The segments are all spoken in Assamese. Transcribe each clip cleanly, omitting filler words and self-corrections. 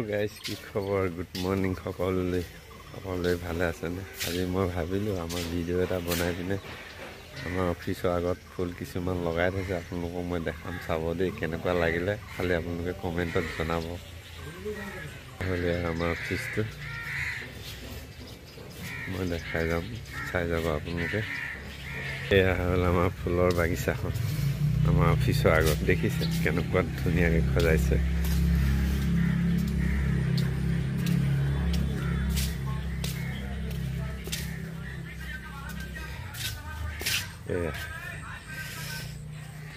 গাইজ কি খবৰ গুড মৰ্নিং সকলোৱে ভালে আছেনে আজি মই ভাবিলোঁ আমাৰ ভিডিঅ' এটা বনাই পিনে আমাৰ অফিচৰ আগত ফুল কিছুমান লগাই থৈছে আপোনালোকক মই দেখাম চাব দেই কেনেকুৱা লাগিলে খালি আপোনালোকে কমেণ্টত জনাব হ'লে আমাৰ অফিচটো মই দেখাই যাম চাই যাব আপোনালোকে এয়া হ'ল আমাৰ ফুলৰ বাগিচাখন আমাৰ অফিচৰ আগত দেখিছে কেনেকুৱা ধুনীয়াকৈ সজাইছে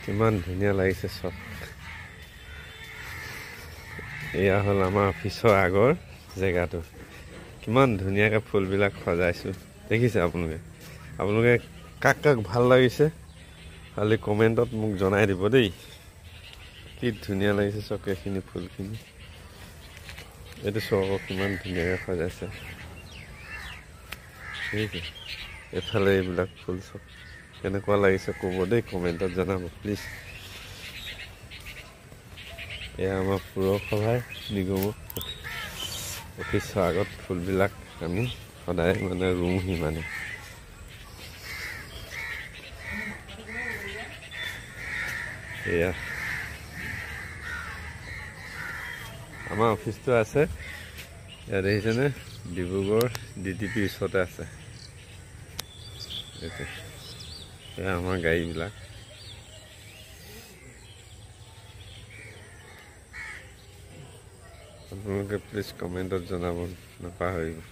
কিমান ধুনীয়া লাগিছে সব এয়া হ'ল আমাৰ অফিচৰ আগৰ জেগাটো কিমান ধুনীয়াকৈ ফুলবিলাক সজাইছোঁ দেখিছে আপোনালোকে কাক ভাল লাগিছে খালি কমেণ্টত মোক জনাই দিব দেই কি ধুনীয়া লাগিছে চব এইখিনি ফুলখিনি এইটো চব কিমান ধুনীয়াকৈ সজাইছে ঠিক আছে এফালে এইবিলাক ফুল চব কেনেকুৱা লাগিছে ক'ব দেই কমেণ্টত জনাব প্লিজ এয়া আমাৰ পুৰসভাৰ নিগম অফিচৰ আগত ফুলবিলাক আমি সদায় মানে ৰুওঁহি মানে এয়া আমাৰ অফিচটো আছে ইয়াত দেখিছেনে ডিব্ৰুগড় DTP ওচৰতে আছে এয়া আমাৰ গাড়ীবিলাক আপোনালোকে প্লিজ কমেণ্টত জনাব নাপাহৰিব